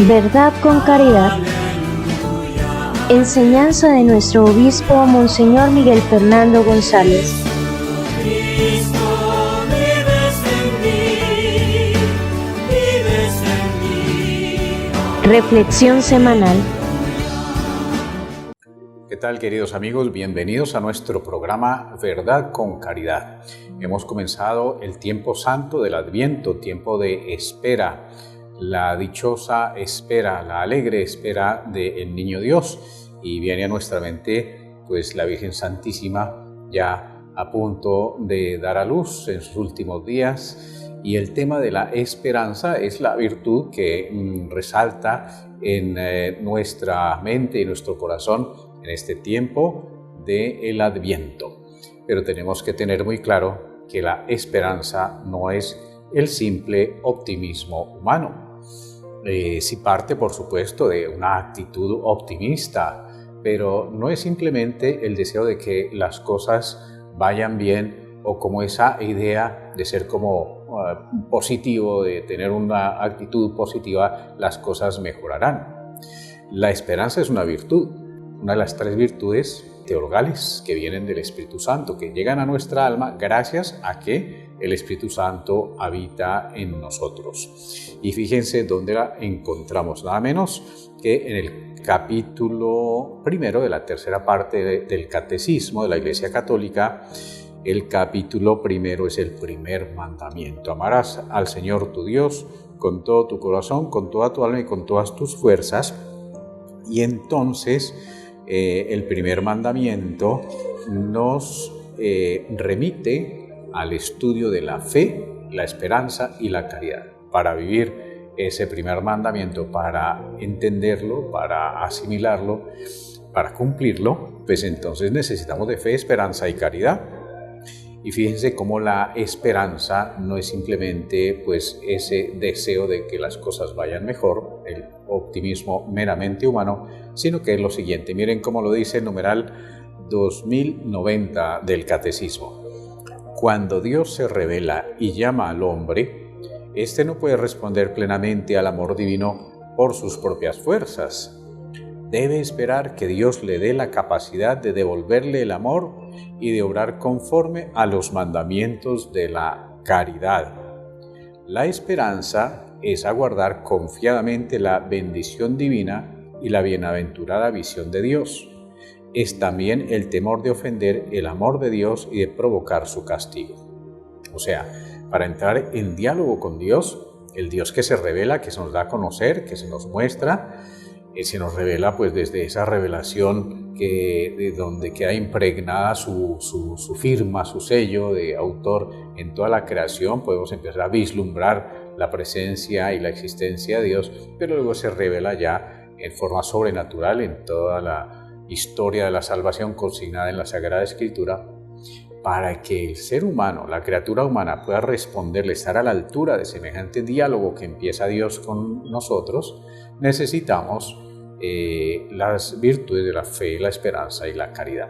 Verdad con caridad. Enseñanza de nuestro obispo Monseñor Miguel Fernando González. Reflexión semanal. ¿Qué tal, queridos amigos? Bienvenidos a nuestro programa Verdad con Caridad. Hemos comenzado el tiempo santo del Adviento, tiempo de espera, la dichosa espera, la alegre espera del Niño Dios. Y viene a nuestra mente pues la Virgen Santísima ya a punto de dar a luz en sus últimos días. Y el tema de la esperanza es la virtud que resalta en nuestra mente y nuestro corazón en este tiempo del Adviento. Pero tenemos que tener muy claro que la esperanza no es el simple optimismo humano. Sí parte, por supuesto, de una actitud optimista, pero no es simplemente el deseo de que las cosas vayan bien o como esa idea de ser como positivo, de tener una actitud positiva, las cosas mejorarán. La esperanza es una virtud, una de las tres virtudes teologales que vienen del Espíritu Santo, que llegan a nuestra alma gracias a que el Espíritu Santo habita en nosotros. Y fíjense dónde la encontramos, nada menos que en el capítulo primero de la tercera parte del Catecismo de la Iglesia Católica. El capítulo primero es el primer mandamiento: amarás al Señor tu Dios con todo tu corazón, con toda tu alma y con todas tus fuerzas. Y entonces el primer mandamiento nos remite al estudio de la fe, la esperanza y la caridad. Para vivir ese primer mandamiento, para entenderlo, para asimilarlo, para cumplirlo, pues entonces necesitamos de fe, esperanza y caridad. Y fíjense cómo la esperanza no es simplemente pues ese deseo de que las cosas vayan mejor, el optimismo meramente humano, sino que es lo siguiente. Miren cómo lo dice el numeral 2090 del Catecismo. Cuando Dios se revela y llama al hombre, éste no puede responder plenamente al amor divino por sus propias fuerzas. Debe esperar que Dios le dé la capacidad de devolverle el amor y de obrar conforme a los mandamientos de la caridad. La esperanza es aguardar confiadamente la bendición divina y la bienaventurada visión de Dios. Es también el temor de ofender el amor de Dios y de provocar su castigo. O sea, para entrar en diálogo con Dios, el Dios que se revela, que se nos da a conocer, que se nos muestra, se nos revela pues desde esa revelación de donde queda impregnada su firma, su sello de autor en toda la creación. Podemos empezar a vislumbrar la presencia y la existencia de Dios, pero luego se revela ya en forma sobrenatural en toda la historia de la salvación consignada en la Sagrada Escritura. Para que el ser humano, la criatura humana, pueda responderle, estar a la altura de semejante diálogo que empieza Dios con nosotros, necesitamos las virtudes de la fe, la esperanza y la caridad.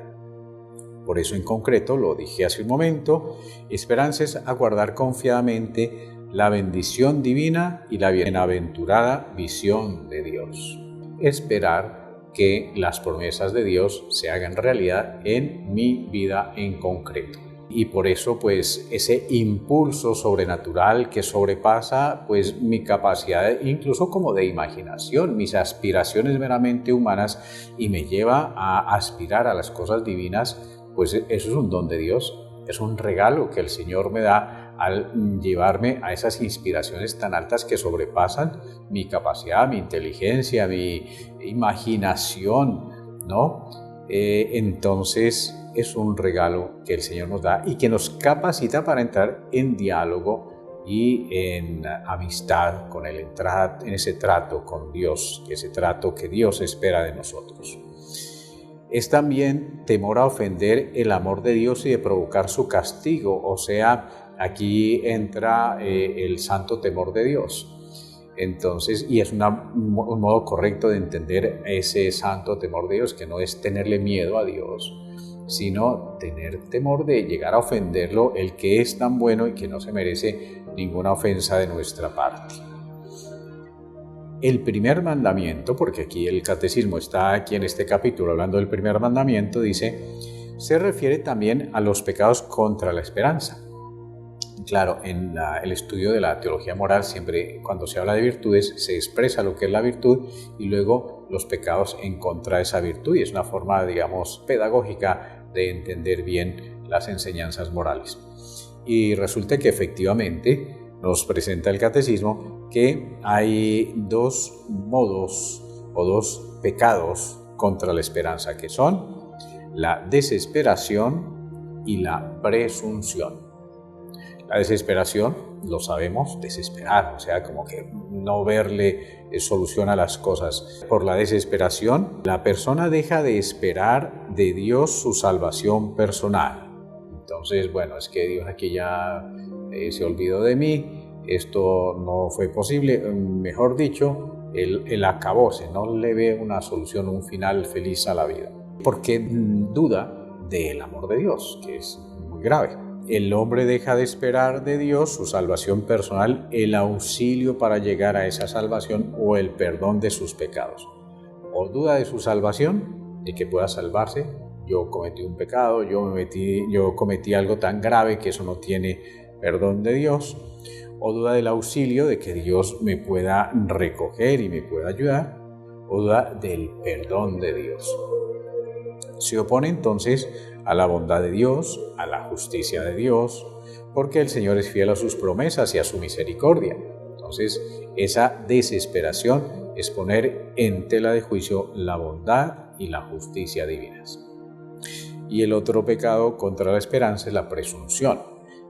Por eso en concreto, lo dije hace un momento, esperanza es aguardar confiadamente la bendición divina y la bienaventurada visión de Dios. Esperar que las promesas de Dios se hagan realidad en mi vida en concreto. Y por eso pues ese impulso sobrenatural que sobrepasa pues mi capacidad incluso como de imaginación, mis aspiraciones meramente humanas, y me lleva a aspirar a las cosas divinas, pues eso es un don de Dios, es un regalo que el Señor me da al llevarme a esas inspiraciones tan altas que sobrepasan mi capacidad, mi inteligencia, mi imaginación, ¿no? Entonces es un regalo que el Señor nos da y que nos capacita para entrar en diálogo y en amistad con Él, entrar en ese trato con Dios, ese trato que Dios espera de nosotros. Es también temor a ofender el amor de Dios y de provocar su castigo, o sea, aquí entra el santo temor de Dios. Entonces, y es un modo correcto de entender ese santo temor de Dios, que no es tenerle miedo a Dios, sino tener temor de llegar a ofenderlo, el que es tan bueno y que no se merece ninguna ofensa de nuestra parte. el primer mandamiento, porque aquí el catecismo está aquí en este capítulo hablando del primer mandamiento, dice, se refiere también a los pecados contra la esperanza. Claro, en el estudio de la teología moral siempre cuando se habla de virtudes se expresa lo que es la virtud y luego los pecados en contra de esa virtud, y es una forma, digamos, pedagógica de entender bien las enseñanzas morales. Y resulta que efectivamente nos presenta el catecismo que hay dos modos o dos pecados contra la esperanza, que son la desesperación y la presunción. La desesperación, lo sabemos, desesperar, o sea, como que no verle solución a las cosas. Por la desesperación, la persona deja de esperar de Dios su salvación personal. Entonces, bueno, es que Dios aquí ya se olvidó de mí, esto no fue posible, mejor dicho, él acabóse, no le ve una solución, un final feliz a la vida. Porque duda del amor de Dios, que es muy grave. El hombre deja de esperar de Dios su salvación personal, el auxilio para llegar a esa salvación o el perdón de sus pecados. O duda de su salvación, de que pueda salvarse. Yo cometí un pecado, yo cometí algo tan grave que eso no tiene perdón de Dios. O duda del auxilio, de que Dios me pueda recoger y me pueda ayudar. O duda del perdón de Dios. Se opone entonces a la bondad de Dios, a la justicia de Dios, porque el Señor es fiel a sus promesas y a su misericordia. Entonces, esa desesperación es poner en tela de juicio la bondad y la justicia divinas. Y el otro pecado contra la esperanza es la presunción,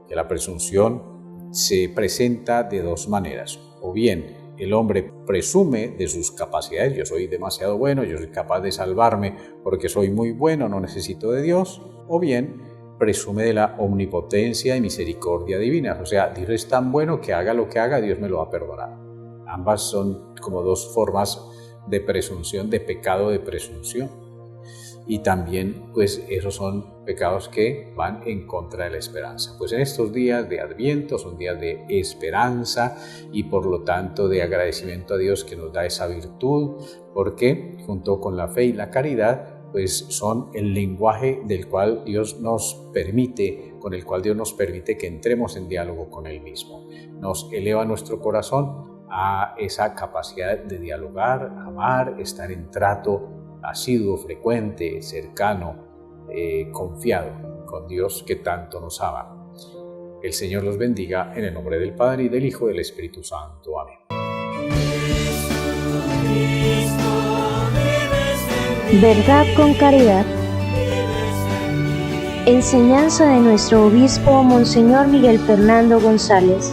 que la presunción se presenta de dos maneras, o bien el hombre presume de sus capacidades, yo soy demasiado bueno, yo soy capaz de salvarme porque soy muy bueno, no necesito de Dios, o bien presume de la omnipotencia y misericordia divinas, o sea, Dios es tan bueno que haga lo que haga, Dios me lo va a perdonar. Ambas son como dos formas de presunción, de pecado de presunción. Y también, pues, esos son pecados que van en contra de la esperanza. Pues en estos días de Adviento son días de esperanza y por lo tanto de agradecimiento a Dios que nos da esa virtud, porque junto con la fe y la caridad, pues son el lenguaje del cual Dios nos permite, con el cual Dios nos permite que entremos en diálogo con Él mismo. Nos eleva nuestro corazón a esa capacidad de dialogar, amar, estar en trato asiduo, frecuente, cercano, confiado con Dios que tanto nos ama. El Señor los bendiga en el nombre del Padre y del Hijo y del Espíritu Santo. Amén. Verdad con caridad. Enseñanza de nuestro obispo Monseñor Miguel Fernando González.